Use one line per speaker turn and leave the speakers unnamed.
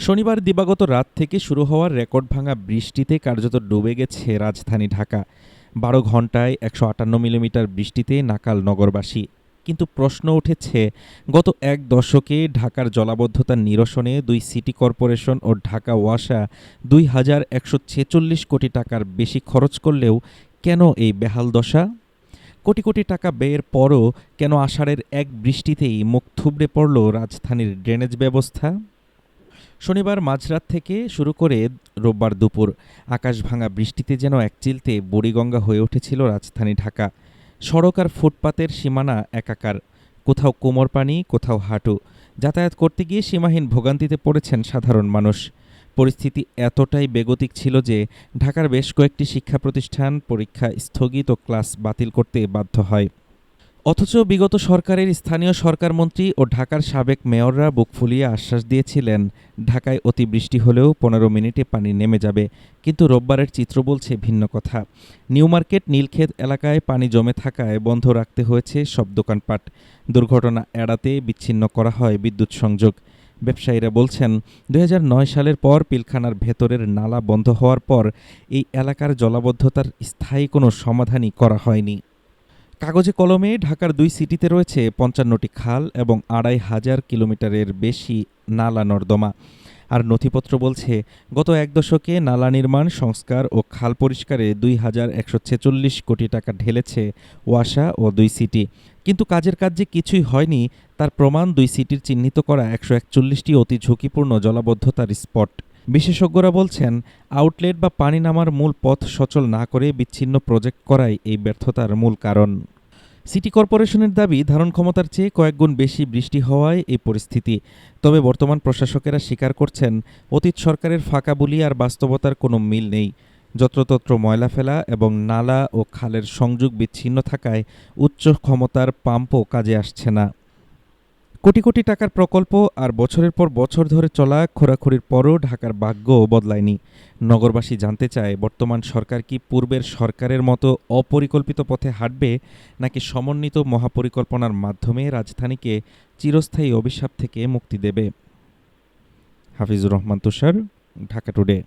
শনিবার দিবাগত রাত থেকে শুরু হওয়ার রেকর্ড ভাঙা বৃষ্টিতে কার্যত ডুবে গেছে রাজধানী ঢাকা। ১২ ঘন্টায় ১৫৮ মিলিমিটার বৃষ্টিতে নাকাল নগরবাসী। কিন্তু প্রশ্ন উঠেছে, গত এক দশকে ঢাকার জলাবদ্ধতা নিরসনে দুই সিটি কর্পোরেশন ও ঢাকা ওয়াসা ২,১৪৬ কোটি টাকার বেশি খরচ করলেও কেন এই বেহাল দশা? কোটি কোটি টাকা ব্যয়ের পরও কেন আষাঢ়ের এক বৃষ্টিতেই মুখ থুবড়ে পড়ল রাজধানীর ড্রেনেজ ব্যবস্থা? শনিবার মাঝরাত থেকে শুরু করে রোববার দুপুর আকাশ ভাঙা বৃষ্টিতে যেন একচিলতে বুড়িগঙ্গা হয়ে উঠেছিল রাজধানী ঢাকা। সড়ক আর ফুটপাতের সীমানা একাকার, কোথাও কোমর পানি, কোথাও হাঁটু। যাতায়াত করতে গিয়ে সীমাহীন ভোগান্তিতে পড়েছেন সাধারণ মানুষ। পরিস্থিতি এতটাই বেগতিক ছিল যে ঢাকার বেশ কয়েকটি শিক্ষা প্রতিষ্ঠান পরীক্ষা স্থগিত ও ক্লাস বাতিল করতে বাধ্য হয়। অথচ বিগত সরকারের স্থানীয় সরকারমন্ত্রী ও ঢাকার সাবেক মেয়ররা বুক ফুলিয়ে আশ্বাস দিয়েছিলেন, ঢাকায় অতিবৃষ্টি হলেও ১৫ মিনিটে পানি নেমে যাবে। কিন্তু রোববারের চিত্র বলছে ভিন্ন কথা। নিউ মার্কেট, নীলক্ষেত এলাকায় পানি জমে থাকায় বন্ধ রাখতে হয়েছে সব দোকানপাট। দুর্ঘটনা এড়াতে বিচ্ছিন্ন করা হয় বিদ্যুৎ সংযোগ। ব্যবসায়ীরা বলছেন, ২০০৯ সালের পর পিলখানার ভেতরের নালা বন্ধ হওয়ার পর এই এলাকার জলাবদ্ধতার স্থায়ী কোনো সমাধানই করা হয়নি। কাগজে কলমে ঢাকার দুই সিটিতে রয়েছে ৫৫টি খাল এবং ২৫০০ কিলোমিটারের বেশি নালা নর্দমা। আর নথিপত্র বলছে, গত এক দশকে নালা নির্মাণ, সংস্কার ও খাল পরিষ্কারে ২,১৪৬ কোটি টাকা ঢেলেছে ওয়াসা ও দুই সিটি। কিন্তু কাজের কাজ যে কিছুই হয়নি তার প্রমাণ দুই সিটির চিহ্নিত করা ১৪১টি অতি ঝুঁকিপূর্ণ জলাবদ্ধতার স্পট। বিশেষজ্ঞরা বলছেন, আউটলেট বা পানি নামার মূল পথ সচল না করে বিচ্ছিন্ন প্রজেক্ট করাই এই ব্যর্থতার মূল কারণ। সিটি কর্পোরেশনের দাবি, ধারণ ক্ষমতার চেয়ে কয়েক গুণ বেশি বৃষ্টি হওয়ায় এই পরিস্থিতি। তবে বর্তমান প্রশাসকেরা স্বীকার করছেন, অতীত সরকারের ফাঁকা বুলি আর বাস্তবতার কোনো মিল নেই। যত্রতত্র ময়লা ফেলা এবং নালা ও খালের সংযোগ বিচ্ছিন্ন থাকায় উচ্চ ক্ষমতার পাম্পও কাজে আসছে না। কোটি কোটি টাকার প্রকল্প আর বছরের পর বছর ধরে চলা খোরাখুরির পরও ঢাকার ভাগ্য বদলায়নি। নগরবাসী জানতে চায়, বর্তমান সরকার কি পূর্বের সরকারের মতো অপরিকল্পিত পথে হাঁটবে, নাকি সমন্বিত মহাপরিকল্পনার মাধ্যমে রাজধানীকে চিরস্থায়ী অভিশাপ থেকে মুক্তি দেবে? হাফিজুর রহমান তুষার, ঢাকা টুডে।